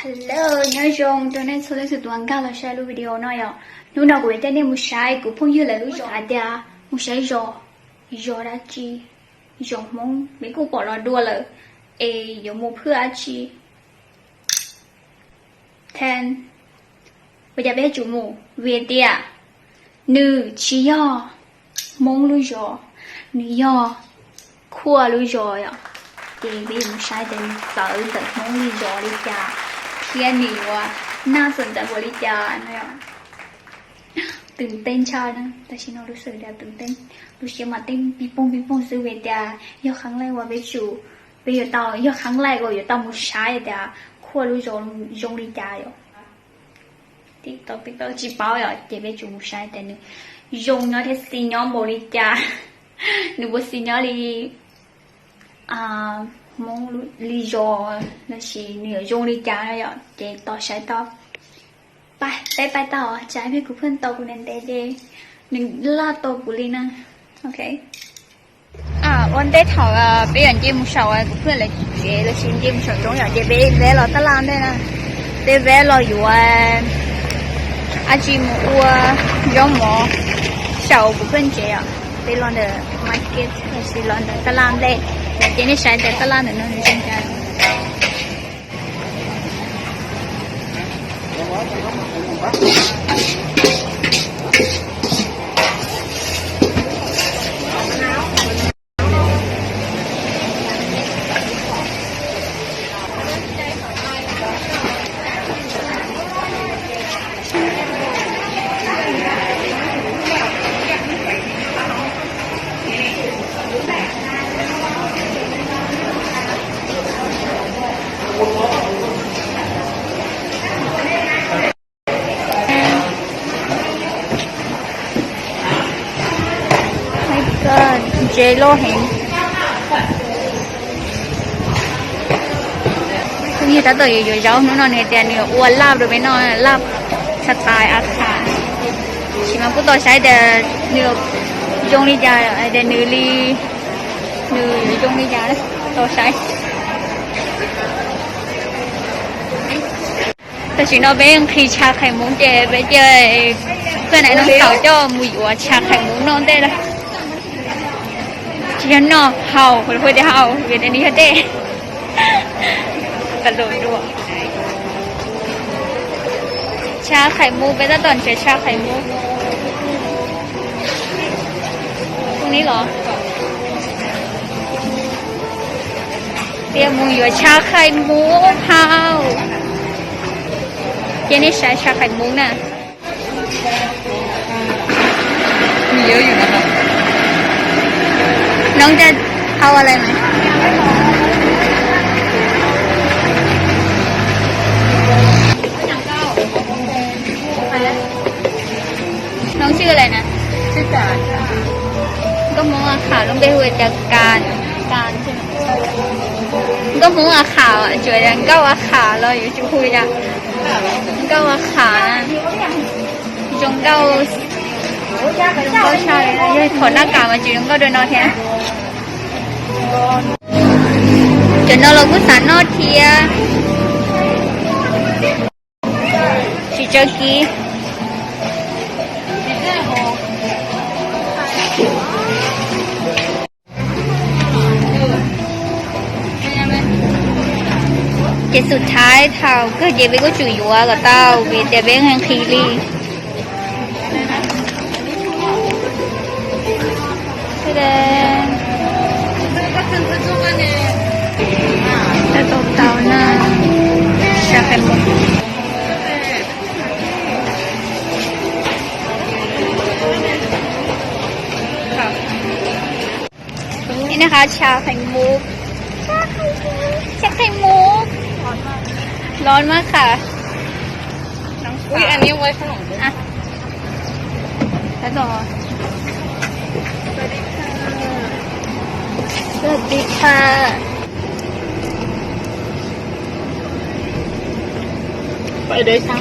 Hello, nhớ rong, tôi nên số lên sự tuần cao là share lưu video nói ạ. Lúc nào cũng tên nên một sai cũng phong như là lúc rồi à, một sai rồi đã chi, rồi mong mấy cô bỏ lò đua là, rồi một phước chi. Then, bây giờ bé chủ mù về tia, nữ chỉ do mong lưu rồi, nữ do khua lưu rồi ạ. Thì bị một sai tên sợ thật mong lưu rồi đi cha. Thiên nhiều à,น่าสนใจบริจาคนะตื่นเต้นชานะแต่ฉันรู้สึกได้ตื่นเต้นรู้สึกมาเต้นปีปงซื้อเวทียกครั้งแรกว่าไปจูไปอยู่ต่อยกครั้งแรกก็อยู่ต่อมุชายแต่ขั้วรู้จงบริจาคอยู่ติ๊กต๊อกจีบเป้าอยู่เจ็บไปจูมุชายแต่หนึ่งยงเนาะที่ซีเนาะบริจาคหนูบอกซีเนาะลีmong lý do là chỉ nửa dùng lý trả rồi ạ để tỏ sai tỏ bài tỏ trái với cục phân tàu của nên để đừng la tàu của Lina ok one day thảo bây giờ chỉ một sầu cục phân là chỉ là chỉ một sầu giống như vậy bé là ta làm đây nè bé làอยู่chỉ một giống một sầu cục phân chỉ ạ bé là the market là chỉ là ta làm đây để nó sai để ta làm được nó sinh ra chế lô hình cũng như ta tới rồi cháu nó này tiền nhiều uốn lạp rồi mới nói lạp sạch tài ác thả chỉ mà cứ tôi sai để nhiều dùng đi ra để nữ ly nữ dùng đi ra đấy tôi saiแต่สิ่งเราเป็นคือชาไข่มุ้งเจไปเจเพื่อนไหนน้องสาวเจ้ามืออยู่ชาไข่มุ้งนอนได้ละฉันนอนเห่าคนคุยได้เห่าเวียนอันนี้เขาเด้กระโดดด้วยชาไข่มุกไปตั้งตอนเช้าชาไข่มุกตรงนี้เหรอเตรียมมืออยู่ชาไข่มุกเห่าเจนี่ใช้ชาไข่มุกน่ะมีเยอะอยู่นะครับน้องจะเอาอะไรไหมน้องชื่ออะไรนะชื่อการก็มองข่าวลงไปหัวจากการใช่ไหมก็มองข่าวจุดนั้นก็ว่าข่าวเราอยู่จุดคุยจ้ะก็ว่าข่าวจงเก้าcó sai thổi lá cà mà chị đừng có đôi nó thế chị nó là cứ sẵn nó thì chị cho kỹ chị สุดท้ายเท่าก็เจ๊ไปก็จุ๋ยวัวกับเต้าเวียนแต่เบ้งแห่งคีรีจะตกเตาหน้าชาไข่มุกนี่นะคะชาไข่มุกร้อนมากค่ะอุ้ยอันนี้ไว้ขนมอ่ะแล้วต่อสวัสดีค่ะไปโดยช้า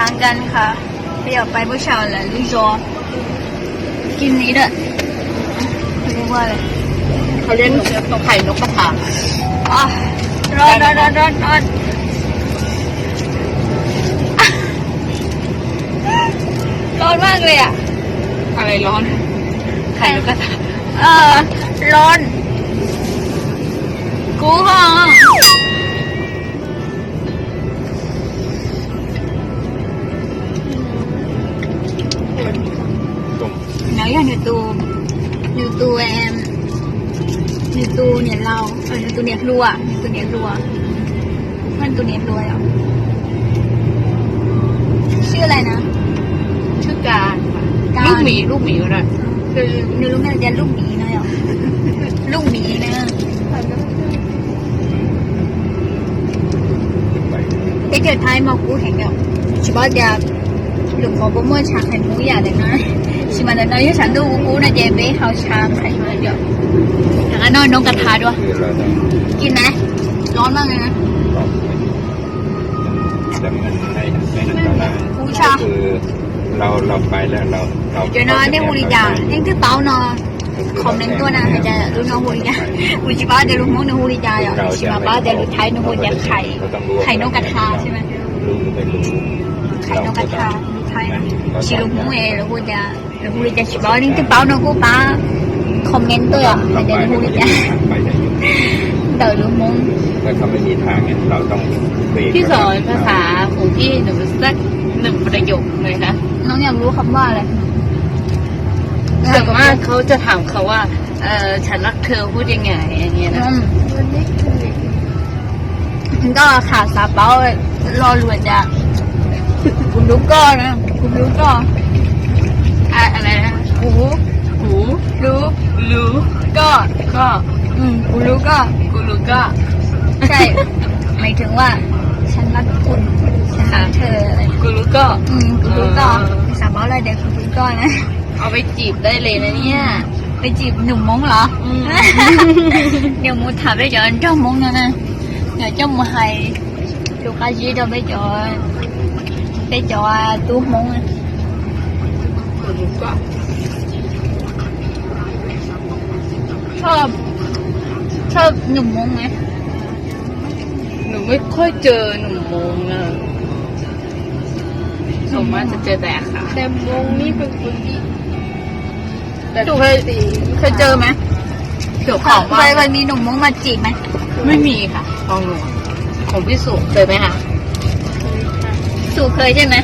งกันค่ะไปออกไปผู้ชายแหละลิโจกินนี้เด้อเรียกว่าอะไรเขาเรียกนกไข่นกกระทาร้อน ร้อนมากเลยอ่ะ อะไรร้อนไข่นกกระทา ร้อนกูห้อง ต้ม nói là nhiều tù em nhiều tù nhiệt lau nhiều tù nhiệt lùaมันตัวเนี้ยรวยอ่ะชื่ออะไรนะ ชื่อการ การ ลูกหมีก็ได้ คือหนูรู้ไหมจะลูกหมีนะอ่ะลูกหมีนะ ไป cái trời thái mà cũ hẹn nhau chỉ bao giờ lúc có bố mua chạc hành cũ giả được nói chỉ mà nói với sản thu cũ là về bé hào chạc hành cũ được thằng nói nông cà thàด้วย คือเราต้อง กินไหมร้อนมากเลยนะ ตอบแต่มันให้นั่นก็ได้ cú cha คือเราไปแล้วเรา cho nó nếu huli già nhưng thứ bảo nó không nên tôi nào hay là lúc nó huli già huli chỉ bảo để lúc món nó huli già rồi chỉ mà bảo để lúc thấy nó huli giàไข่นกกระทาใช่ไหม รู้ไม่รู้ ไข่นกกระทาไทยchỉ lúc món này lúc huli già chỉ bảo những thứ bảo nó cũng bảo comment tôi à là để huli già ไปได้อยู่ đợi lúc món ถ้าเขาไม่มีทางเนี่ยเราต้องเบรก พี่สอนภาษาของพี่หนูสัก1 ประโยคเลยนะ น้องอยากรู้คำว่าอะไร ส่วนมากเขาจะถามเขาว่าฉันรักเธอพูดยังไงอย่างเงี้ยนะ ก็ขาดซาเปารอรวยจ้ะคุณรู้ก็นะคุณรู้ก็ อะไรนะ หู หู รู้ รู้ ก็ ก็ คุณรู้ก็ กูรู้ก็ ใช่หมายถึงว่า ฉันรักคุณฉันรักเธออะไร กูรู้ก็ คุณรู้ก็ซาเปาอะไรเด็กคุณรู้ก็นะ เอาไปจีบได้เลยนะเนี่ย ไปจีบหนุ่มมงเหรอ เดี๋ยวมูถามไปจอนเจ้ามงนะเดี๋ยวเจ้ามูให้ลูกค้าจีเราไปจอตู้มง กูรู้ก็ ชอบหนุ่มมงไหม หนูไม่ค่อยเจอหนุ่มมงอะส่วนมากจะเจอแต่ค่ะ แต่มงนี่เป็นคนที่ถูกเคยเจอไหม เกี่ยวของ เค มาย ก มีหนุ่มมงมาจีบไหม ไม่มีค่ะของหนูของพี่สุเคยไหมคะ สู่เคยใช่ไหม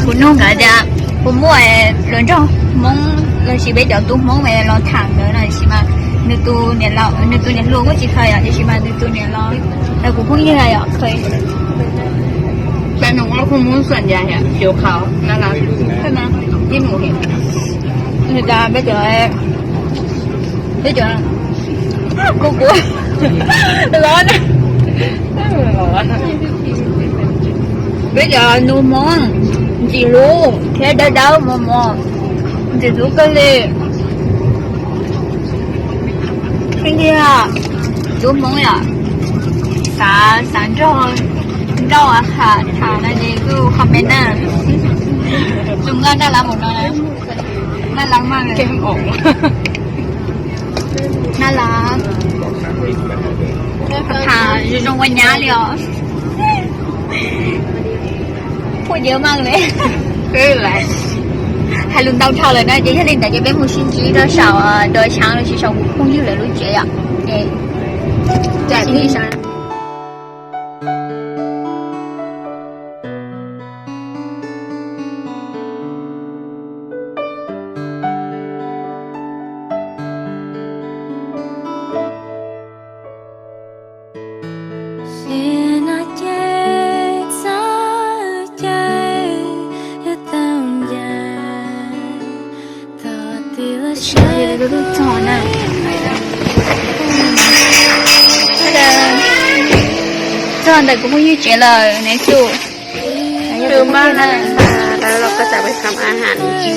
คุณนุ่งกะจะผมมั่วเรื่องจ้องมงเราชีวิตเดี๋ยวตู้มงไปเราถางเดินหน่อยใช่ไหมในตู้เนี่ยเราในตู้เนี่ยรู้ว่าจีเคยอ่ะใช่ไหมในตู้เนี่ยเราแต่กูเพิ่งยังไงอ่ะเคย แต่หนูว่าคุณมุ้งส่วนใหญ่อะผิวขาวน่ารัก ใช่ไหม ที่หนูเห็น người ta bây giờ cô lớn bây giờ nuôi món gì luôn thế đâu đâu mà thì rủ cái gì cái kia rủ món à xả sáng cho đâu à thả này thì cứ comment nè chúng ta đã làm một nơi này น่ารักมากเลย แก้มออก น่ารัก บอกน้ำพริกไปเลย ค่ะอยู่ตรงวันย้าเลยเหรอพูดเยอะมากเลย ไม่เป็นไร 还轮到他了，那接下来大家别木心机的少啊，的强了去上悟空有来路节呀，哎，在地上。这个都早呢，这样的公寓节了，那就 คือมากนะแล้วเราก็จะไปทำอาหารกิน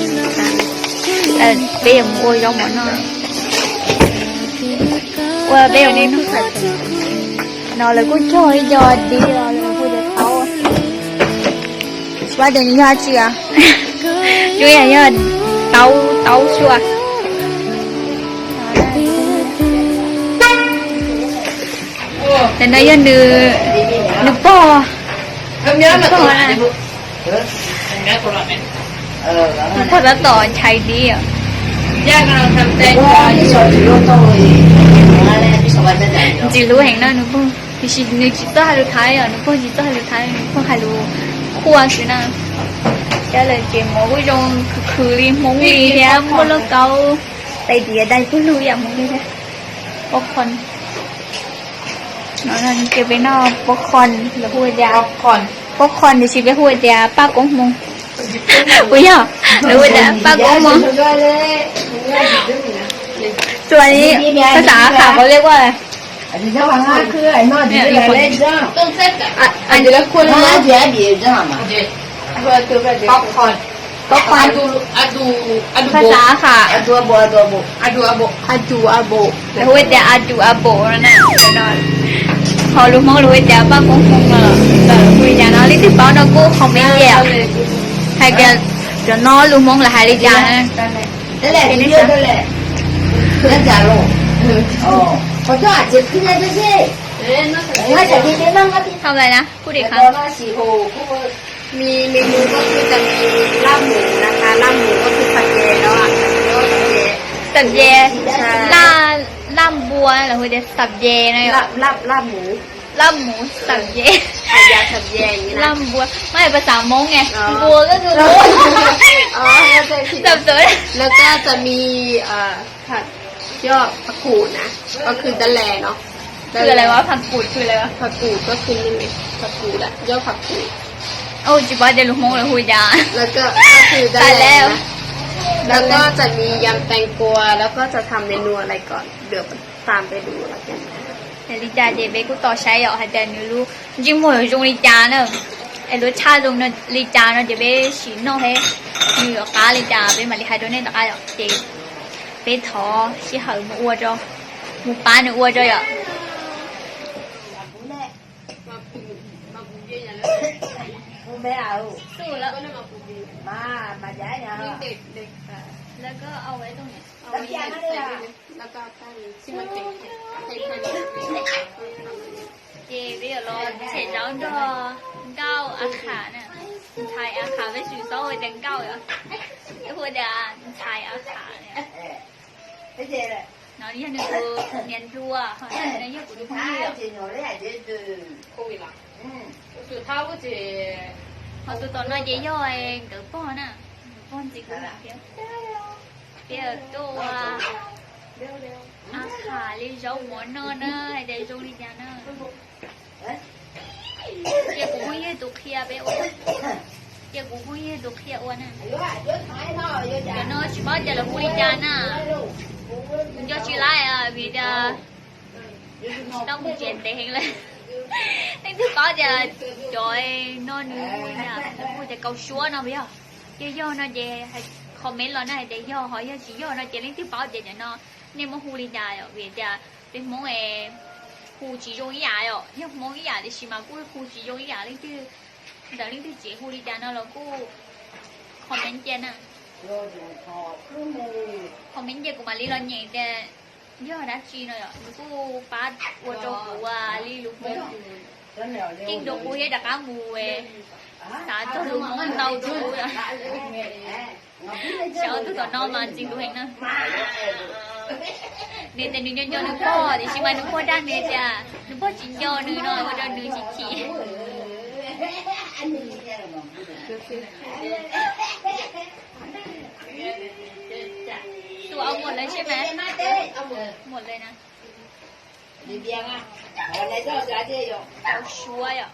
กัน bây giờ mua rau món thôi, bây giờ nên nó là cũng chơi giờ đi rồi là vui được thấu, bây giờ đi ra chưa, chú nhà nhớ tấu chưa. Nên đây là nữ po. Em nhớ mà po tôi này. ได้คนละเนี่ย พอจะต่อใช้ดีอ่ะ ย่ากำลังทำแตงก 哇 วา 你小猪肉到位我嘞你小白菜在 จีรู้เห็นนะหนูพ่อพี่ชิหนูจิตตัวฮัลโหลไทยอ่ะหนูพ่อจิตตัวฮัลโหลไทยหนูพ่อฮัลโหลคั่วสินะจะเลยเจมอก็ยงคือลีมงลีเนี่ยมันแล้วเกาแต่เดียได้ผู้รู้อย่างมงลีเนี่ยปกคอนนั่นเก็บไปนอกปกคอนแล้วพูดยา ก่อน ปกคอนเดี๋ยวสิไปพูดยาป้ากงมงอุ้ยอ่ะหรือว่าจะป้ากงมงส่วนนี้ภาษาค่ะเขาเรียกว่าอะไร 你这玩意儿可爱，那你来来这， ต้นเส้นอะ อันนี้แล้วควร 我来这边这样嘛。 ป๊อปคอร์น ปกคอน อะดู ภาษาค่ะ 多不多不？ อะดูอะโบ อาจูอาโบแล้วพูดจะอาจูอาโบนั่นน่ะนอนพอรู้มั้งรู้จะป้ากงมงอ่ะแต่คุยจะนอนลิติป้าน้องกูคอมเมนต์แย่ให้แกจะนอนรู้มั้งละให้ลิจานะ 这嘞，你有的嘞，人家喽。哦，我这这看见这些， เอ๊ะน่าสนใจ 我这天天那个的， ทำอะไรนะพูดอีกครั้ง 我那时候我 มีเมนูก็คือจะมีลาบหมูนะคะลาบหมูก็คือผัดเจแล้วอ่ะผัดเจ สับเยล่าล่ามบัวหรือว่าจะสับเยนะ ลาบหมู ล่ามหมูสับเย ผัดยาผัดเจอย่างนี้นะ ล่ามบัวไม่ภาษามงไง อ๋อ บัวก็คือบัว อ๋อเข้าใจผิด สับสน แล้วก็จะมีผัดยอดผักกูดนะก็คือตะแลเนาะ คืออะไรวะผักกูดคืออะไรวะ ผักกูดก็คือนี่ไงผักกูดอะยอดผักกูด โอ้จิบว่าเดี๋ยวลูกมงเลยคุยจา แล้วก็คือตะ ตาย แล แล้ว นะแล้วก็จะมียำแตงกวาแล้วก็จะทำเมนูอะไรก่อนเดี๋ยวตามไปดูแล้วกัน แต่ลิจาเจเบกูต่อใช้เหรอให้แต่หนูรู้จริงหมดอยู่ตรงลิจาเนอะไอ้รสชาติตรงนั้นลิจาเนอะเจเบสีนอกให้มีกับก้าลิจาเป็นมาลิไฮโดเน่ตะก้าเหรอเจเบทอสีเหอหมูอ้วนจ้ะหมูป้าหนูอ้วนจ้ะเหรอ 我没有， สู้แล้ว 妈家呀， เด็กเด็ก แล้วก็เอาไว้ตรงนี้เอา 那 ไว้ 边那里呀， แล้วก็ตั้งที่มันเป็นให้ เจเบรอเฉยจังจ้ะเก้าอาขาเนี่ยไทยอาขาไม่สื่อโซ่จังเก้าเหรอแล้วพวกเดี๋ยวไทยอาขาเนี่ย 这些嘞， น้องนี่ยังนึกว่าเนียนรัวเขาเนี่ยยังกูดูคนเดียว 这牛嘞这这， โควิดละ 嗯， สุดท้ายก็จะ เขาตัวตอนน้อยเย่อยเกิดป้อนน่ะป้อนจริงเหรอเปียตัวอาขาเลยเจ้าหัวนอนน่ะไอ้เด็กโจลิจาน่ะเดี๋ยวกูไม่ยืดตุกเขียไปอ้วนเดี๋ยวกูไม่ยืดตุกเขียอ้วนน่ะ 有菜呢，有 เดี๋ยว 家， น้องชิบ้าจะละกูลิจาน่ะมึงจะชิไล่อ่ะพี่จะต้องมึงเจนเต็งเลยตั้งแต่ป้าจะจอยนอนนู่นน่ะกูจะเกาชัวน่ะพี่อ่ะเย่อน่ะเย่ให้คอมเมนต์เราหน่อยเดี๋ยวย่อเขาย่อชี้ย่อน่ะเจตั้งแต่ป้าจะจะนอนเนี่ยมันฮูลิจาอ่ะพี่จะเป็นมงเอฮูจีจงอีหยาอ่ะเนี่ยมงอีหยา的是嘛กูฮูจีจงอีหยาเลยที่เดี๋ยวนี่ที่เจฮูลิจาน่ะเรากูคอมเมนต์เจน่ะ 有就好，可没， คอมเมนต์เจกูมาลีเราเนี่ยแต่ย่อนะจีน่ะกูป้าวัวโจกูอ่ะลีลูกมึง 真了了， kinh đồ của hết đặc cá mù về xã cho luôn món đâu chú rồi sợ tôi còn non mà chinh đồ hình nữa nên tên nhân cho nước po thì chỉ mà nước po đang nè cha nước po chỉ cho nước nó và cho nước chỉ chỉ tụi ông một lên chứ mẹ một lên nè 你别啊，我来找家姐用。 tao xua vậy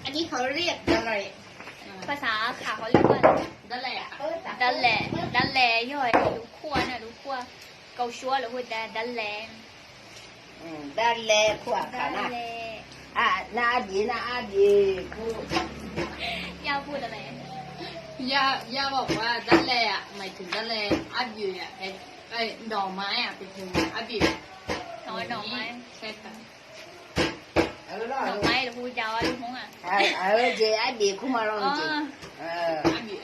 อันนี้เขาเรียกอะไร ภาษาขาเขาเรียกว่า นั่นแหละ ดันแหล่ดันแหล่ย่อยลูกขั้วน่ะลูกขั้วเกาชัวหรือว่าดันแหล่ 单来苦啊， ดัน 看 แห 那 ล่ 啊，那比苦。 ย่าพูดอะไร ย่าบอกว่าดันแลอ่ะหมายถึงดันแลอัดอยู่อ่ะไอ้ดอกไม้อ่ะเป็นถึงอัดอยู่ น้อยหน่อไม้ ใช่ค่ะ หน่อไม้หรือพูดยาวลูกมงอ่ะ 这爱比苦嘛， อ๋อ 让这。 อัดอยู่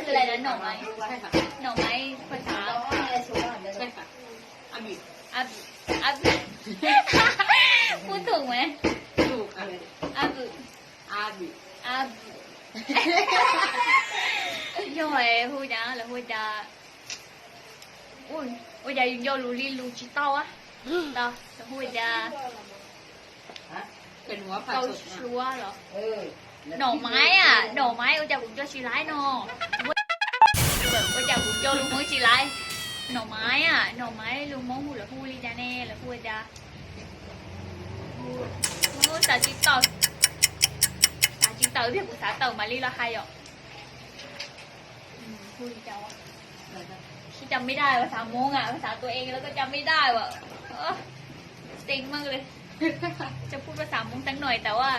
คืออะไรนะหน่อไม้ ใช่ค่ะ หน่อไม้ภาษา ใช่ค่ะอัดอยู่ อับพูดถูกไหม ถูก阿布阿布阿布因为会讲了会讲我家用卤里卤知道啊到了会讲 เป็นหัวผัด câu สด chúa rồi เออ หน่อไม้我家cũng cho chị lái nó我家cũng cho luôn món chị láiหน่อไม้luôn món hù là hù đi ra nè là hù ra xả chị tàu biết của xả tàu mà đi là hay rồi hù đi chào chịจำไม่ได้ภาษามงอ่ะภาษาตัวเองแล้วก็จำไม่ได้ว่ะเซ็งมากเลยจะพูดภาษามงตั้งหน่อยแต่ว่า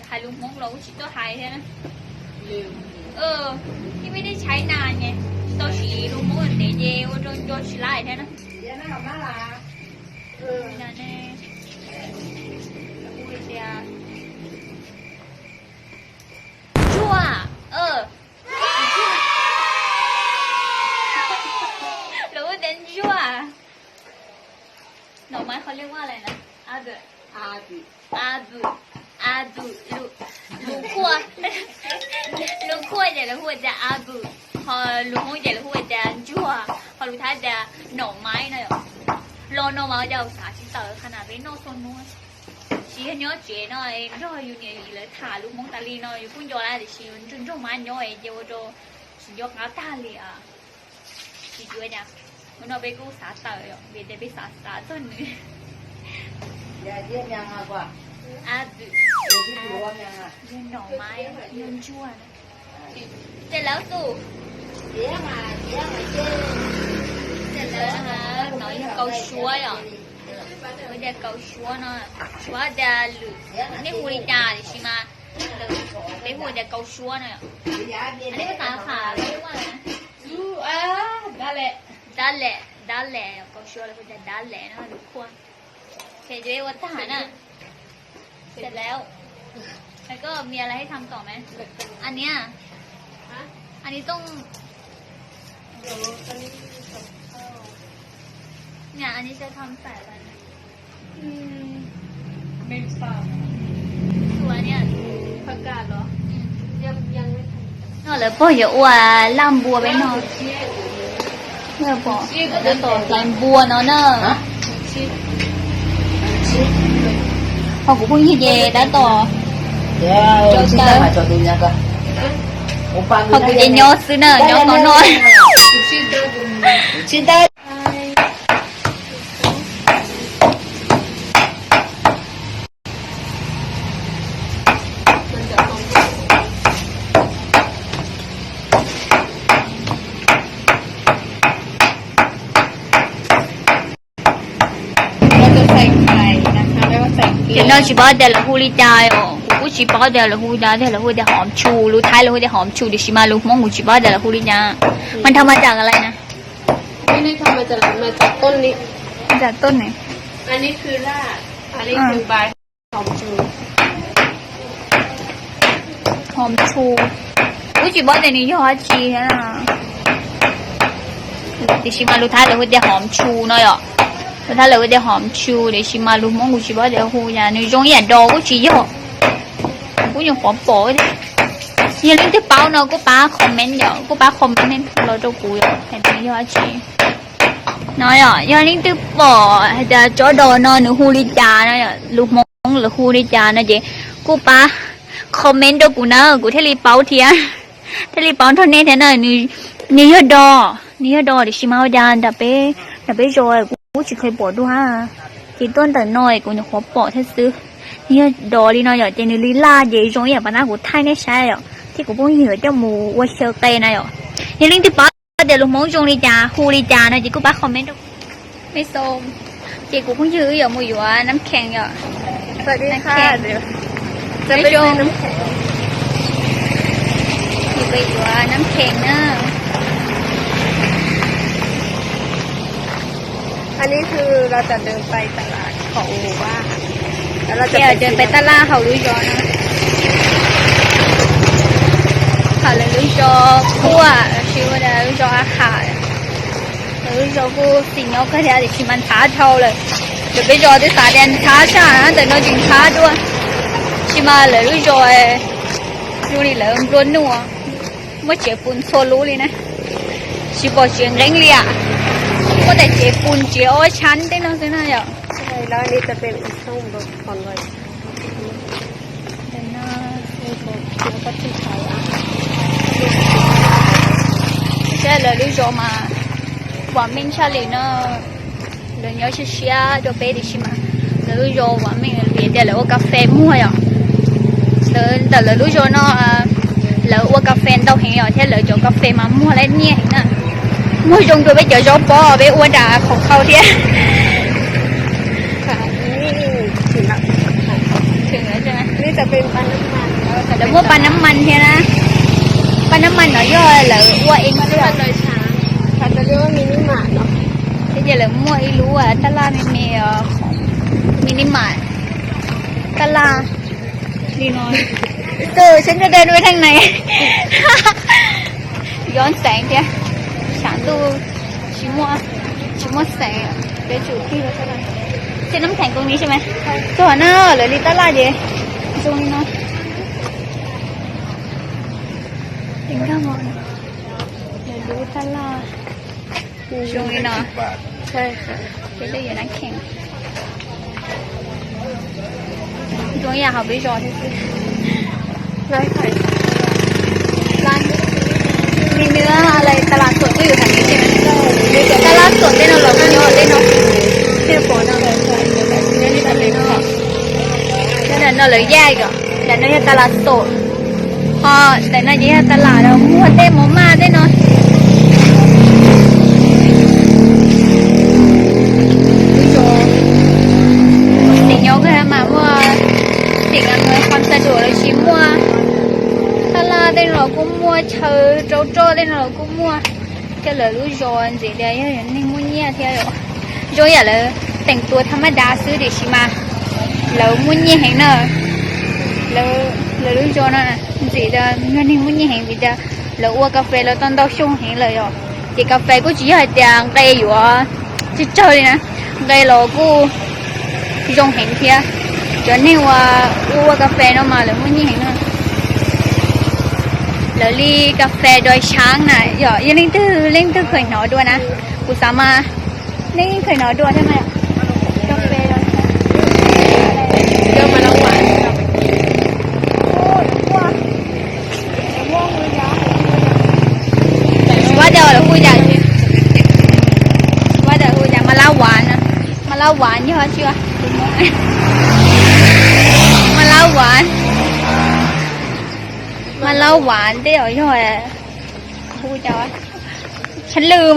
ไทยลุงมงเราชิโตไทยใช่ไหม ลืม ที่ไม่ได้ใช้นานไงตัวฉีลุงมงเดเยว่าโดนโยชิไล่ใช่ไหม เดี๋ยวนะมาล่ะเออ นั่นแน่พูดเดียชั่วหรือว่าเดนชั่วหน่อไม้เขาเรียกว่าอะไรนะอาเด อาบุ 阿布鲁阔จะแล้วหัวจะอา布พอลุงจะแล้วหัวจะจั่วพอลุงท้ายจะหน่อไม้นะรอหน่อไม้จะเอาสาชิตเตอร์ขนาดเป็นโนซนนู้นชีเนื้อเจ๋หน่อยรออยู่เนี่ยเลยถ่าลุงมงตาลีหน่อยพุ่งโยอะไรชีมันจุนจุ่มมันย่อยเจ้าโจชียกน้าตาลีอ่ะชีช่วยเนี่ยมันเอาไปกู้สาเตอร์เบียดไปสาต้นนึง อย่าเยี่ยมยังกว่า อาบุ เดี๋ยวที่รวมยังอ่ะ ยืนหน่อไม้ยืนชั่วนะเสร็จแล้วตู่ เยี่ยมเจ๊ เสร็จแล้วนะคะน้อยเกาชัวอ่ะไม่ได้เกาชัวเนาะชัวจะหรือนี่ฮูริจาดิใช่ไหมไม่ฮูริจะเกาชัวเนาะอันนี้ภาษาขาเรียกว่าอะไรนะ ยูนั่นแหละ ดัลแหละเกาชัวแล้วก็จะดัลแหละนะทุกคนเสร็จด้วยวัฒนน่ะเสร็จแล้วแล้วก็มีอะไรให้ทำต่อไหมอันเนี้ยอันนี้ต้องเนี่ยอันนี้จะทำใส่อะไรนะ ไม่ทราบ ตัวเนี่ย ผักกาดเหรอยังไม่ทำ นอกเลยพ่ออย่าอ้วนล่ำบัวไปนอนเมื่อปอจะต่อลำบัวเนาะเนอะพอกูเพิ่งฮิเยได้ต่อ เดี๋ยวชิ้นไหนมาจอดดูยังก็โอ้ปัง พอกูจะย่อซื้อเนอะย่อเขาหน่อย ชิ้นได้ เราจะใส่ไข่นะคะไม่ว่าใส่เกลื เดี๋ยวน้องชิบะเดี๋ยวเราพูดใจอ๋อกูชิบะเดี๋ยวเราพูดได้เดี๋ยวเราพูดได้หอมชูรู้ท้ายเราพูดได้หอมชูเดี๋ยวชิมารู้มองกูชิบะเดี๋ยวเราพูดได้มันทำมาจากอะไรนะ ไม่ได้ทำมาจากต้นนี้ มาจากต้นไหน อันนี้คือรากอันนี้คือใบหอมชู หอมชูกูชิบะเดี๋ยวนี้ยอดชีนะเดี๋ยวชิมารู้ท้ายเราพูดได้หอมชูเนาะรู้ท้ายเราพูดได้หอมชูเดี๋ยวชิมารู้มองกูชิบะเดี๋ยวพูดได้นี่จงอย่างดอกูชียอกูยังหอมปอยเลยอย่าลืมที่เป้าเนาะกูป้าคอมเมนต์เดี๋ยวกูป้าคอมเมนต์เราจะกูเห็นไหมยอดชีnói rồi do những thứ bỏ giờ chỗ đồ nó nữa hu đi trà nó lục mong là hu đi trà nó chị cô ba comment đâu của nó của thế li bảo thì thế li bảo thôi nên thế này nhiều đò để xem mau đàn đập bé rồi cũng chỉเคย bỏ đua ha thì tuần tới nói cũng khó bỏ thế xứ nhiều đò đi nói rồi trên đi la gì rồi à bạn nào của thay này sai rồi thì cũng không hiểu cho mù qua sơ tây này rồi nhưng những thứ bảoเดี๋ยวลุงมองจงลีจาฮูลีจานะจีกูป้าคอมเมนต์ไม่ส้มจีกูเพิ่งยื้ออยู่มืออยู่ว่าน้ำแข็งอยู่สวัสดีค่ะเดี๋ยวจะไปดูน้ำแข็งอยู่ไปอยู่ว่าน้ำแข็งเนอะ อันนี้คือเราจะเดินไปตลาดของหมู่บ้านแล้วเราจะ เดี๋ยวเดินไปตลาดเขาลุยจอนะเขาเลยลุยจอคั่วชื่อว่าลุยจออาหารลุยจอกูสิ่งนี้ก็จะที่มันท้าเท่าเลยเดี๋ยวไปจอที่สาแดนท้าชานะแต่เราจริงท้าด้วย chỉ mà lấy lúc rồi lúc đi lấy luôn nữa mới chế bún solo đi này chỉ bỏ chuyện đánh liền có thể chế bún chế ở chán thế nó thế nào vậy ใช่แล้วอันนี้จะเป็นช่องแบบผ่อนเลย để nó có thể thấy cái là lúc rồi mà bọn mình cha liền nó rồi nhớ chia sẻ cho bé đi xem mà lúc rồi bọn mình về để là uống cà phê mua rồi rồi là lúc rồi nó là uống cà phê đâu hiện rồi thế là chỗ cà phê mà mua lấy nhẹ nè mua dùng rồi bây giờ gió bò bé uống trà khẩu khâu thế ค่ะนี่ถึงละ ถึงแล้วใช่ไหม นี่จะเป็นปันน้ำมันแล้วก็ เดี๋ยวว่าปลาน้ำมันใช่ไหมปลาน้ำมันหน่อยย่อยเลยว่าเองก็ ปันโดยช้างเขาจะเรียกว่ามินิมาร์ทเนาะ ที่จะเลยมั่วไม่รู้อ่ะตลาดไม่มีของมินิมาร์ทตลาดดีน้อยฉันจะเดินไปทางไหน ย้อนแสงเดียวฉันดูชิมัวแสงเดี๋ยวจุดที่เราใช่ไหมเส้นน้ำแข็งตรงนี้ใช่ไหมตัวหน้าหรือลิตลาดเดียวตรงนี้เนาะถึงข้ามอนเดี๋ยวดูตลาดตรงนี้เนาะ บาท ใช่ค่ะ cái đây là đáng khen chúng nhà học bây giờ thì ได้ค่ะ ร้านมีเนื้ออะไรตลาดสดก็อยู่แถวนี้ใช่ไหมตลาดสดได้เนาะเราก็เยอะได้เนาะ เที่ยวปอนาเลยใช่เดี๋ยวแบบนี้นี่จะเป็นค่ะ cho nên nó lấy dai cả để nó là tลาดสดđể nó chỉ làตลาดเราmua thêm món ma đấy nó thì nhớ cái mà mua thì là người không sẽ đuổi là chỉ mua ta la đây rồi cũng mua chờ trâu trâu đây rồi cũng mua cái lời lúa giòn gì đấy nên mua nhẹ theo rồi rồi à là thànhตัวธรรมดาซื้อดิชิมาแล้วmua nhẹ hay nèแล้วlúa giòn nè gì đó người nên mua nhẹ hay vì đóแล้วuống cà phêแล้วต้องđau sung hayเลยrồi thì cà phê cũng chỉ là tiền câyอยู่chỉ chơi nè cây rồi cũng dùng hình kia cho nên là uống cà phê nó mà là muốn như hình nữa là ly cà phê đôi sáng này giờ yên linh tư khởi nói đùa nè cụ sao mà linh khởi nói đùa thế mà cà phê đôi sáng giờ mà nó quán quá giờ là vui dài chứ quá giờ vui dài mà lao quán nè mà lao quán như hết chưa mà lâuหวานได้เหรอย่อยพูดจ้าฉันลืม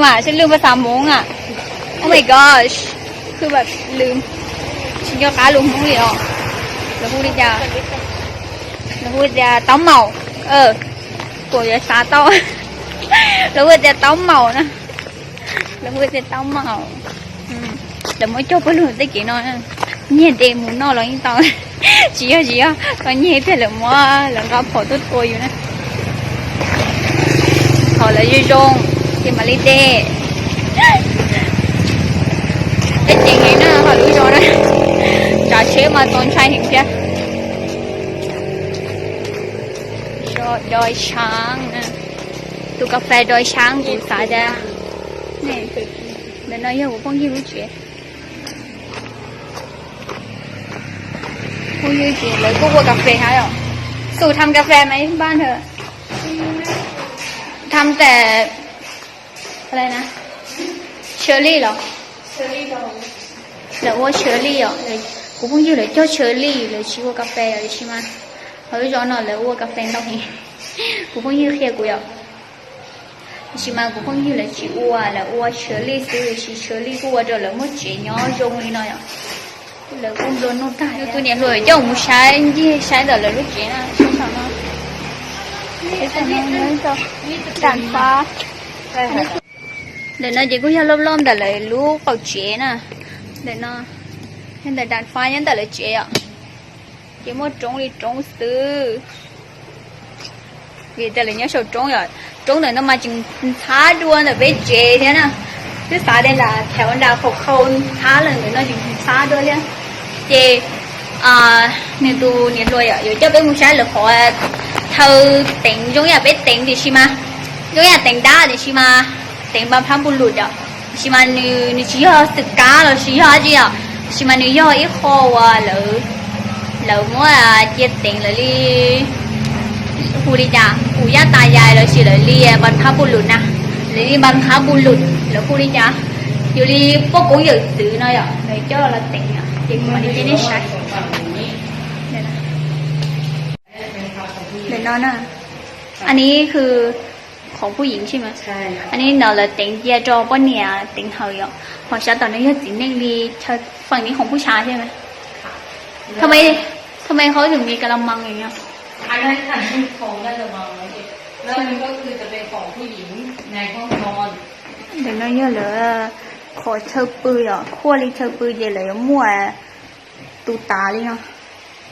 ภาษามงอ่ะ oh my gosh คือแบบลืมฉันก็ค้าลืมพูดเลยอ่ะแล้วพูดดิจ้าแล้วพูดจะต้มเมาตัวจะซาต้มแล้วพูดจะต้มเมานะแล้วพูดจะต้มเมาแล้วmới cho cái lửa tới kia nó nhìn đẹp muốn nó là những tao chỉ còn nhìn thấy là mua là có phổ tốt cô vậy nè họ là dư rong thì mà đi tê cái chuyện này nó họ lúa rồi đấy trà chế mà tôn trai hiện kia đôi sáng tụ cà phê đôi sáng cũng xả ra này để nói với con gì lúc chuyện cô như chị lấy cô mua cà phê hả rồiสูตรทำกาแฟไหมบ้านเธอทำแต่อะไรนะเชอร์รี่เหรอเชอร์รี่ดองหรือว่าเชอร์รี่เหรอเลยกูเพิ่งอยู่เลยเจ้าเชอร์รี่เลยชิว่ากาแฟเลยใช่ไหมเขาจะนอนเลยว่ากาแฟต้องเห็นกูเพิ่งอยู่เคียกูเหรอใช่ไหมกูเพิ่งอยู่เลยชิว่าแล้วว่าเชอร์รี่ซื้อเลยชิเชอร์รี่กูว่าจะเลยมั่วเจี๋ยย้อจงเลยหน่อยอ่ะlà con đồ nó cài tôi nhẹ rồi cho một sai gì sai đó là lúc chuyện à sao nó cái sao nó nói sao đàn phá để nó chỉ có nhau lom lom để lại lúc bảo chế nè để nó hiện tại đàn phá nhân tại là chế ạ chỉ một trống đi trống sư vì tại là nhớ sầu trống rồi trống này nó mà chừng thá đua là với chế thế nè thứ sáu đây là theo đào khẩu khâu thá lần nữa nó chừng thá đua nhá chị nên tu nhiệt rồi ạ rồi cho bé một sáng là họ thâu tỉnh giống như bé tỉnh thì xí mà giống như tỉnh đá thì xí mà tỉnh bằng phẳng bùn lụt ạ xí mà nữ chỉ ho tự cá rồi xí ho gì ạ xí mà nữ ho ít kho và lỡ mua chia tỉnh lại đi khu đi cha khu gia tài dài rồi xí lại đi bằng phẳng bùn lụt nè lại đi bằng phẳng bùn lụt là khu đi cha rồi đi có cố dự tự nói ạ để cho là tỉnh ạ chỉ mà đi trên sạchเดี๋ยวนอนอ่ะอันนี้คือของผู้หญิงใช่ไหมใช่อันนี้เราเลยติงเจียจอป้อนเนี่ยติงเหยอ่ะของฉันตอนนี้ก็ติงเน่งดีฝั่งนี้ของผู้ชายใช่ไหมทำไมเขาถึงมีกระมังอย่างเงี้ย อันนั้นค่ะที่ของน่าจะวางไว้แล้วมันก็คือจะเป็นของผู้หญิงในห้องนอน เดี๋ยวน้อยเยอะเลยขอเธอปืนอ่ะขั้วลิเธอปืนเยอะเลยมั่วตูตาเลยเนาะ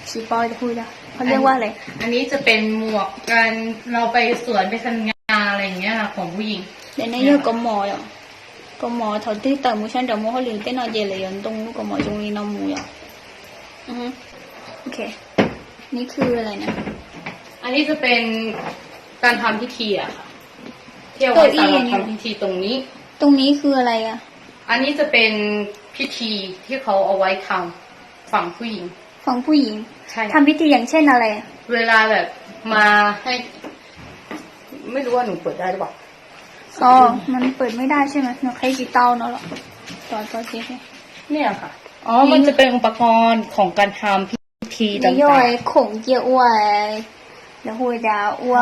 ชีปอยจะพูดอ่ะเขาเรียกว่าอะไร อันนี้จะเป็นหมวกการเราไปสวนไปทำงานอะไรอย่างเงี้ยค่ะของผู้หญิง เดี๋ยวน้อยเยอะก็หมออ่ะก็หมอเท่าที่แต่มูฉันจะมูเขาเลี้ยงเต้นนอนเยอะเลยตรงนู้นก็หมอตรงนี้น้องมูอ่ะโอเคนี่คืออะไรนะ อันนี้จะเป็นการทำพิธีอะค่ะที่เอาไว้สำหรับทำพิธีตรงนี้ ตรงนี้คืออะไรอ่ะ อันนี้จะเป็นพิธีที่เขาเอาไว้ทำฝั่งผู้หญิง ของผู้หญิง ใช่ ทำพิธีอย่างเช่นอะไร เวลาแบบมาให้ ไม่รู้ว่าหนูเปิดได้หรือเปล่า อ๋อมันเปิดไม่ได้ใช่ไหมหนูใช้กีเตาเนาะหรอต่อเจ๊ เนี่ยค่ะอ๋อมันจะเป็นอุปกรณ์ของการทำพิธีต่าง ย่อยขงเจียวอ้วยแล้วหูยาอ้ว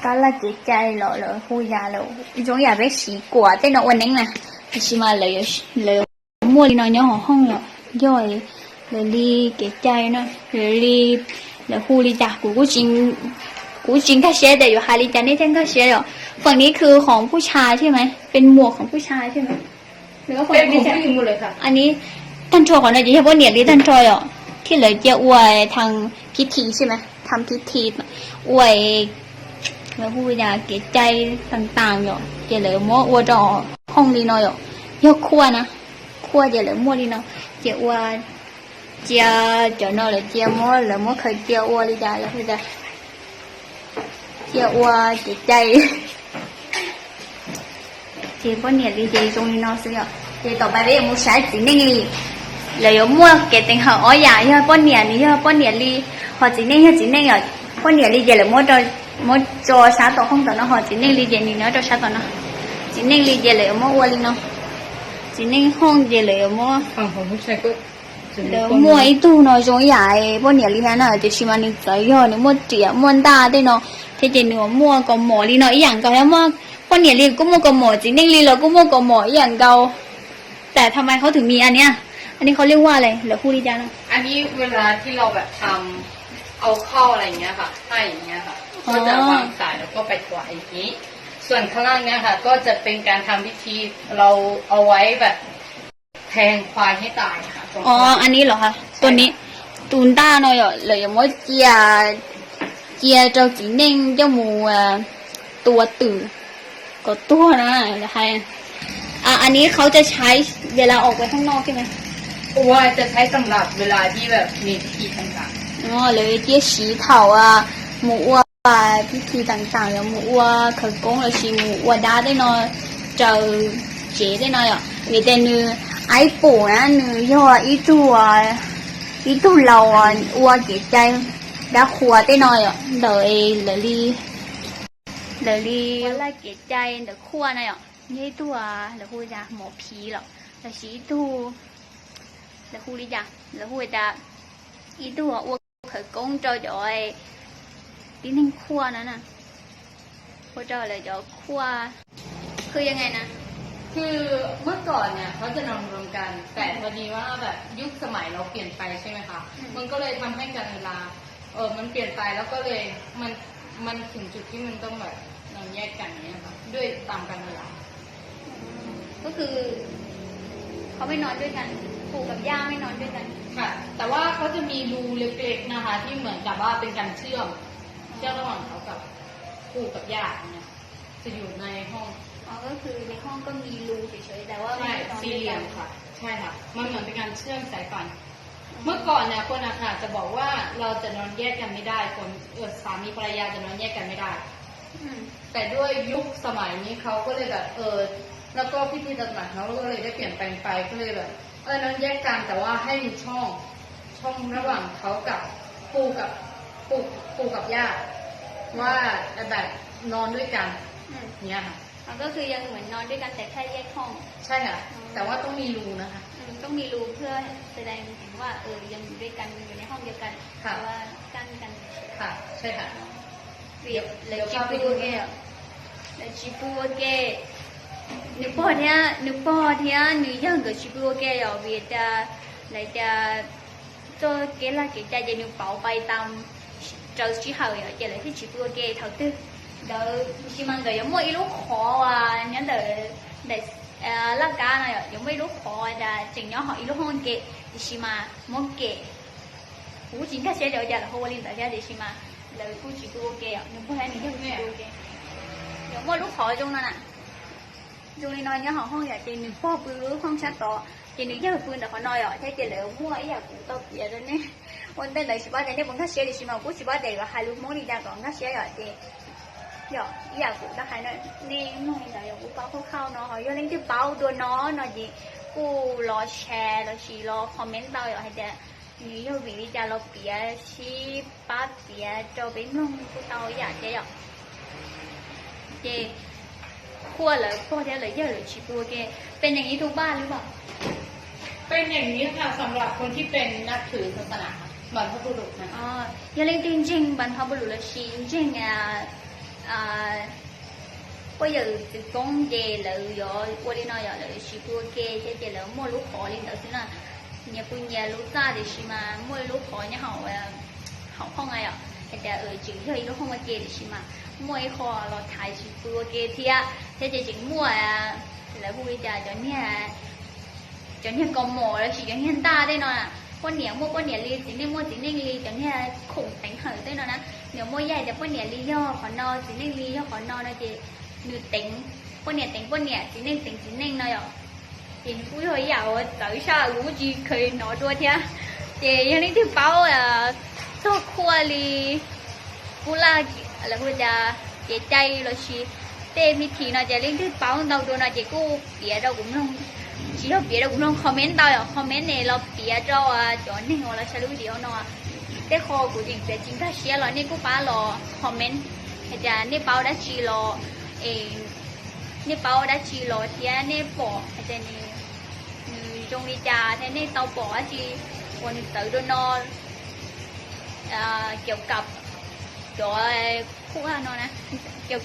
ก็ละเกใจเหรอหูยาแล้วจงอย่าไปสีกว่าแต่เนาะวันนี้นะชิมาเลยมั่วลีน้อยเนาะห้องเนาะย่อยเลยลีเกใจเนาะเลยลีแล้วหูลีจ่ากูจริงถ้าเชียร์แต่อยู่ฮาลีจ่านี่ท่านก็เชียร์อยู่ฝั่งนี้คือของผู้ชายใช่ไหมเป็นหมวกของผู้ชายใช่ไหมหรือว่าฝั่ง เป็น นี้ ของผู้หญิงหมดเลยค่ะ อันนี้ท่านโชว์ก่อนนะเฉพาะเหนียดที่ท่านโชว์อ่ะที่เหลือจะอวยทางพิธีใช่ไหมทำพิธีอวยแล้วพูดยาเกจใจต่างๆอยู่จะเหลือมั่วอวยจอห้องลีนอยอยู่ยกขั้วนะขั้วจะเหลือมั่วลีนอยจะอวยจะนอยเลยจะมั่วเหลือมั่วเคยจะอวยลีจ่าแล้วพูดจะอวยเกจใจเฉพาะเหนียดลีเจตรงลีนอยซื้อthìต่อไปbây giờ mua sải chỉ nên li là có mua cái tiền họ ở nhà như bao nhiêu li họ chỉ nên ở bao nhiêu li giờ là mua cho sáu tổ không tổ nó họ chỉ nên li giờ nó cho sáu tổ nó chỉ nên li giờ là mua qua li nó chỉ nên không giờ là mua ฝั่งของผู้ชายก็จะมี là mua ít tu nó giống vậy bao nhiêu li thế nào thì chỉ mà mình tới rồi nếu mua trẻ mua đa thế nó thế thì nếu mua còn mỏ li nó ý dạng cái mua bao nhiêu li cũng mua còn mỏ chỉ nên li là cũng mua còn mỏ ý dạng cầuแต่ทำไมเขาถึงมีอันเนี้ยอันนี้เขาเรียกว่าอะไรเหลือผู้ริจานะ อันนี้เวลาที่เราแบบทำเอาเข้าอะไรอย่างเงี้ยค่ะให้อย่างเงี้ยค่ะก็จะวางสายแล้วก็ไปถวายอย่างนี้ ส่วนข้างล่างเนี้ยค่ะ ก็จะเป็นการทำพิธีเราเอาไว้แบบแทงควายให้ตายค่ะ อ๋ออันนี้เหรอคะตัวนี้ตูนต้าเนาะเหลือมดเจียเจ้าจีเน่งเจ้าหมูตัวตื่นก็ตัวนะใครอันนี้เขาจะใช้เวลาออกไปข้างนอกใช่ไหม ว่าจะใช้สำหรับเวลาที่แบบมีพิธีต่าง อ๋อเลยเจียสีเถาหมูอ้วพิธีต่างๆอย่างหมูอ้วขกงหรือชีหมูอ้วด้าได้เนาะเจอเจ๋ได้เนาะมีแต่เนื้อไอ้ปู่นะเนื้อย่ออีตัวเราอ้วเก๋ใจđã khua tới nơi ạ đợi đi lại cái chay đợi khua này ạ như tu là khu ra một phí lọ là sĩ tu là khu đi ra là khu ta ý tu uống khởi công cho rồi tí nên khua nữa nè khu cho là cho khuaคือยังไงนะ ๆคือเมื่อก่อนเนี่ยเขาจะนำรวมกันแต่พอดีว่าแบบยุคสมัยเราเปลี่ยนไปใช่ไหมคะมันก็เลยทำให้การเวลามันเปลี่ยนไปแล้วก็เลยมันถึงจุดที่มันต้องแบบเราแยกกันเนี่ยค่ะด้วยตามการเวลา ก็คือเขาไม่นอนด้วยกันปู่กับย่าไม่นอนด้วยกัน ค่ะ แต่ว่าเขาจะมีรูเล็กๆนะคะ ที่เหมือนกับว่าเป็นการเชื่อมระหว่างเขากับปู่กับย่าเนี่ยจะอยู่ในห้อง อ๋อก็คือในห้องก็มีรูเฉยๆแต่ว่าไม่ ใช่ ได้นอน สี่ ด้วย เหลี่ กั ย น มค่ะ ใช่ค่ะมันเหมือนเป็นการเชื่อมสายไฟ เมื่อก่อนเนี่ยคนอาจจะบอกว่าเราจะนอนแยกกันไม่ได้คนสามีภรรยาจะนอนแยกกันไม่ได้ แต่ด้วยยุคสมัยนี้เขาก็เลยแบบแล้วก็พิธีศาสนาเขาก็เลยได้เปลี่ยนแปลงไปก็เลยแบบนอนแยกกันแต่ว่าให้มีช่องระหว่างเขากับปู่กับย่าว่าแบบนอนด้วยกันเนี่ยค่ะ มันก็คือยังเหมือนนอนด้วยกันแต่แค่แยกห้อง ใช่ค่ะแต่ว่าต้องมีรูนะคะ ต้องมีรูเพื่อแสดงถึงว่ายังอยู่ด้วยกันอยู่ในห้องเดียวกันแต่ว่ากั้นกัน ค่ะใช่ค่ะ เลยจีบูเกะเลยจีบูเกะนึกพอเทียนึกยังกับจีบูเกะอยู่เวทเลยจะตัวเกล้าเกจะจะนึกเป่าไปตามเจ้าชี้เขาอยู่จะเลยที่จีบูเกะเขาตื้อเดี๋ยวชิมันเดี๋ยวไม่รู้ขอว่าเนี่ยเดี๋ยวลักการน่ะยังไม่รู้ขอจะจริงเนาะhọรู้ห้องเกะดิชิมาโมเกะหูจริงถ้าเสียเดี๋ยวจะเราวันนี้แต่เดี๋ยวดิชิมาเลยกูจีบูเกะนึกพอให้นี่ก็จีบูเกะเดี๋ยวไม่รู้ขอจงนั่นน่ะจงเลยนอนเนี่ยห้องอยากจะนึกพ่อปืนรู้ห้องชัดต่อจะนึกยังปืนแต่เขานอนอ่ะใช่จะเลยมั่วไอ้อยากกูตบเยอะเลยเนี่ยวันเป็นเลยสิบ้าแต่เนี่ยผมถ้าเสียดิชิมากูสิบ้าเดี๋ยวให้ลูกมอนี่ได้ก่อนถ้าเสียอ่ะเดี๋ยวอยากกูได้ให้เนี่ยนี่น้องเดี๋ยวกูเป้าเข้าเนาะเขาย้อนเล่นที่เป้าตัวน้องหน่อยดิกูรอแชร์รอชีรอคอมเมนต์เตาอยู่ให้เดี๋ยว你又比例加了别七八别就被弄不到呀，这样，这过了过天了，又了去过嘅เป็นอย่างนี้ทุกบ้านหรือเปล่า เป็นอย่างนี้ค่ะสำหรับคนที่เป็นนับถือศาสนาบรรพบุรุษนะ อ๋อยังเล่นจริงๆบรรพบุรุษละชีจริงbây giờ từ công về là rồi qua đi nói là chỉ qua kê thế là mua lúa khó lên đó thế là nhà quên nhà lúa ra thì chỉ mà mua lúa khó nhà họ không ai ạ thì ở chỉ hơi lúa không ai kê thì chỉ mà mua khó là thái chỉ qua kê thế thì chỉ mua là vui cho nhà con mồ là chỉ cho nhà ta đây nè con nhẹ mua con nhẹ ly chỉ nên mua chỉ nên ly cho nhà khủng đánh hở đây nè nếu mua dày thì con nhẹ ly do còn no chỉ nên ly do còn no là chị như tính con nhẹ chỉ nên nói thì cũng hơi giàu tới sao cũng chỉ khơi nói đua thế thì như này thì bảo thôi khoa li pula là bây giờ để chay rồi chỉ tem thì nóจะเล่นที่เป้าเราดูนะจะกูเปียเราcũng không chỉ là ปียเราcũng không comment tao rồi comment nàyเราเปียcho chỗ này hoặc là sao lúc điều nó cái kho của mình về chính ta share rồi nên cũng phá lo comment thì giờ nên bao đã chỉ lo nên bao đã chỉ lo thì nên bỏ thì nên trong đi trà thế nên tao bỏ thì còn tự đôi nó kiểu cặp chỗ khu nó nè kiểu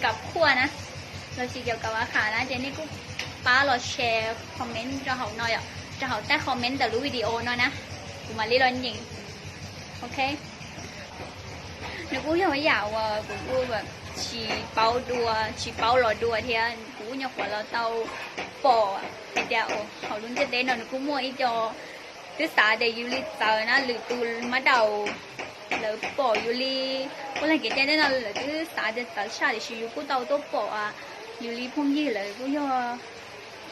cặp khu nè rồi chỉ kiểu cặp khả năng thế nên cũng phá lo share comment cho họ nói ạ cho họ tag comment từ video nó nè mà lý lên nhìn ok nếu cũng không giàu cũngแบบchỉ bao lò đùa thì cũng nhập vào là tàu bò thì đào họ luôn trên đấy nó cũng mua ít cho thứ xã để du lịch giờ nó lựa tu bắt đầu lỡ bỏ du lịch có lần cái trên đó là thứ xã để tới xã để sử dụng cũng tàu tốt bỏ du lịch không gì là cũng do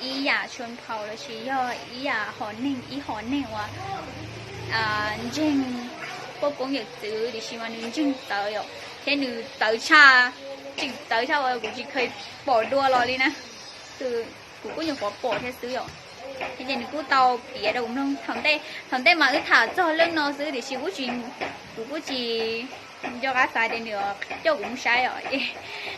ý giả chuyên phao là chỉ do ý giả họ nên và riêng có công việc tự thì chỉ mà nên riêng tới rồi thế nữ tới cha chỉ tới cha rồi cũng chỉ khơi bỏ đua rồi đi nè từ cũng có nhiều bỏ thế xứ rồi thế nên cũng tàu bía đâu cũng không thằng tây mà cứ thả cho lưng nó xứ thì chỉ cũng chỉ cho cá sai để nữa cho cũng sai rồi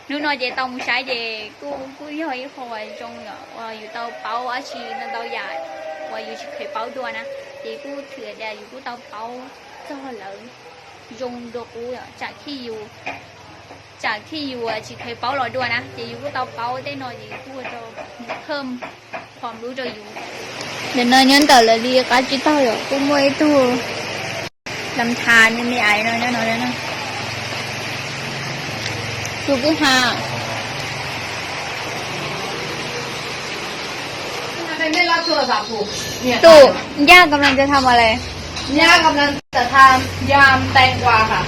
nếu nói về tàu sai về cũng hơi hồi trong rồiอยู่tàu bao á chỉ là tàu dài vàอยู่chỉ khơi bao đua nè thì cũng thừa raอยู่tàu bao cho lớn dùng đồ cũจากที่อยู่chỉเคยเป้าลอยด้วยนะจะอยู่ก็เตาเป้าได้หน่อยจะพูดจะเพิ่มความรู้จะอยู่เดี๋ยวนั้นยันต่อเลยเรียกอาจิตต่ออยู่ก็ไม่ตู้ลำธารนี่มีไอ้น้อยน้อยนะสุกุฮา ไม่รับโทรศัพท์ถูกเนี่ย ตู่ย่ากำลังจะทำอะไร ย่ากำลังจะทำยำแตงกวาค่ะ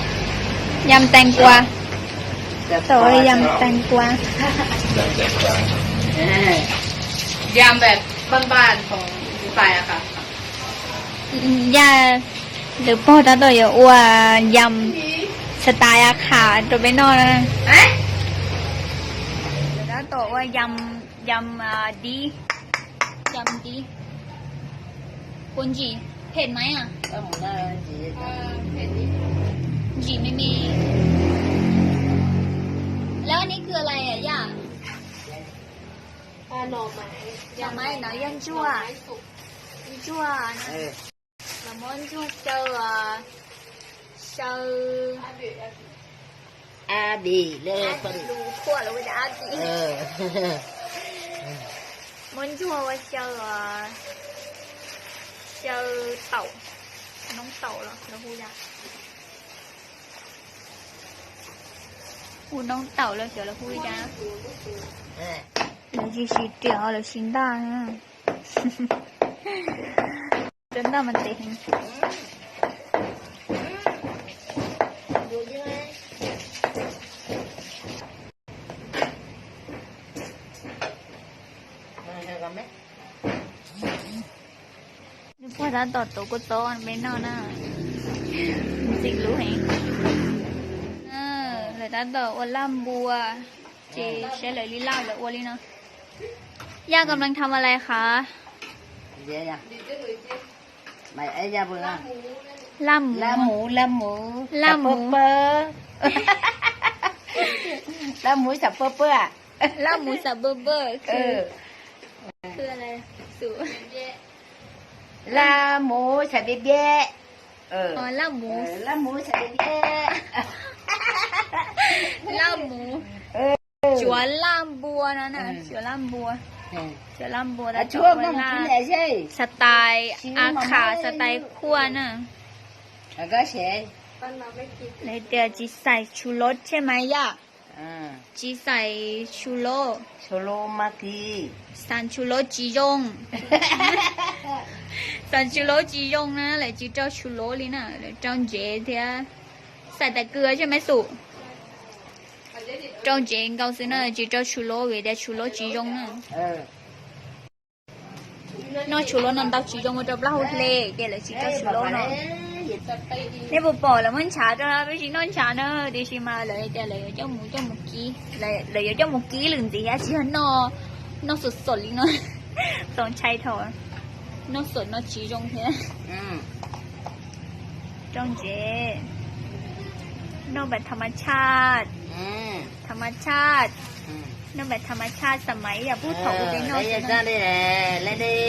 ยำแตงกวาต่อยำแตงกวา ยำแบบบ้านๆของสไตล์อะค่ะ ย่าหรือพ่อตาตัวอย่าอ้วนยำสไตล์อาขาตัวไปนอนนะหรือตาตัวว่ายำดียำดีคุณจีเผ็ดไหมอ่ะ เอาหมูน่าจี เผ็ดดิ จีไม่มี แล้วอันนี้คืออะไรอ่ะย่า หน่อไม้ หน่อไม้หน่อยันจั่วยันจั่วนะ เออ เราmuốn chút sâu sâu อาบีเลยคน đủ khua là bây giờ ăn เอ gì อ muốn chua với sâu sâu tẩu nóng tẩu là nó vui ra nóng tẩu là kiểu là vui ra เออ là gì xì tiểu là xin đa nữa真的蛮得很 ดูใช่ไหมมาเท่ากันไหม Bữa đã tọt tổ của tổ ăn bên nào nè dịch lũ hả lời đã tọt ô lam bùa chị sẽ lấy lý lao là ô lý nó ย่ากำลังทำอะไรคะ เดี๋ยวยังไม่ไอ้ยาบุญละ ล่ำ ลาหมูลาหมู ลาหมู เปอร์ลาหมูสับเปอร์เปอร์ ล่ำหมูสับเบอร์เบอร์ เออ คืออะไรสู ลาหมูสับเบี้ยเออ อ๋อล่ำหมู ลาหมูสับเบี้ย ล่ำหมู เออ จัวล่ำบัวนั่นน่ะจัวล่ำบัวจัวล่ำบัว อ่ะช่วงนั้นกินอะไรใช่ สไตล์อาขาสไตล์คั่วน่ะ แล้วก็เฉย ปั้นมาไม่กิน เลยเดี๋ยวจีใส่ชูรสใช่ไหมย่า อ่า จีใส่ชูโรส โชโลมากี สันชูโรสจียงสันชูโรสจียงนะเลยจีเจ้าชูโรสเลยนะเลยจ้องเจเทียใส่แต่เกลือใช่ไหมสุจ้องเจง告诉那จีเจ้าชูโรสเวเดียชูโรสจียงนะ เออ nóชูโรสนั่นตักจียงมันจะเปล่าเลยเดี๋ยวเลยจีเจ้าชูโรสเนาะ จะไปดี นี่บอกบอกแล้วมันช้าจ้ะไม่ใช่นอนช้าเนอะเดี๋ยวชิมาเลยเดี๋ยวเลยเจ้าหมูกี้เลยเจ้าหมูกี้หรือสิฮะชื่อนอสดๆเลยเนาะต้องใช้ถอนนอสดนอจีจงเพี้ย อืม จงเจนอแบบธรรมชาติ อืม ธรรมชาติ อืม นอแบบธรรมชาติสมัยอย่าพูดถอดไปนอก แล้ว นะ จะได้แหละแล้วดิ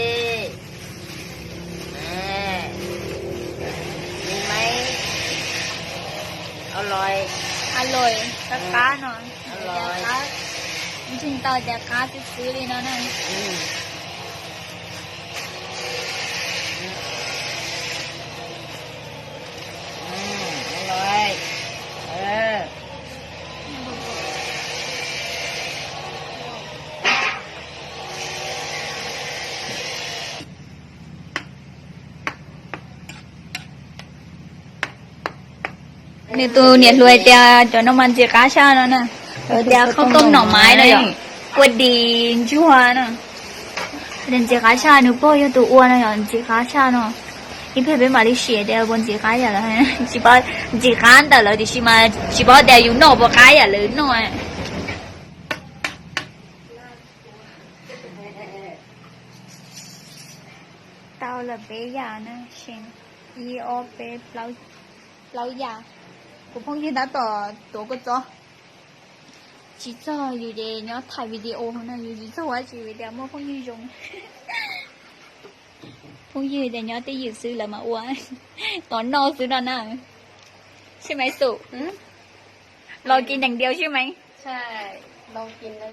มีไหมอร่อย อร่อยกะก้าเนาะ อร่อย จริงๆตอนเด็กก้าซื้อเลยเนาะนั่น อืมอร่อยเออ นี่ตัวเนี่ยรวยเดียจนน้ำมันเจียก้าชาเนาะนะเดียข้าวต้มหน่อไม้เลยอ่ะกวดดีจั่วเนาะเดินเจียก้าชาหนูพ่อยตัวอ้วนเลยอ่ะเจียก้าชาเนาะอีเพ่เป็นมาเลเซียเดียบนเจียก้าอย่างละฮะจีบเจียก้าแต่ละดิชิมาจีบเดียอยู่นอกบ่ก้าอย่างเลยเนาะเตาละเบียนะเชงอีโอเปเราอยากผมพงยืนได้ต่อตัวก็จ้อchỉ choอยู่ดีเนาะถ่ายวิดีโอนะอยู่ดีจะว่าจีวิดีโอมั่วพงยืนยงพงยืนแต่เนาะที่ยืนซื้อแล้วมาอ้วนตอนนอนซื้อตอนนั้นใช่ไหมสุรอกินอย่างเดียวใช่ไหม ใช่ลองกินแล้ว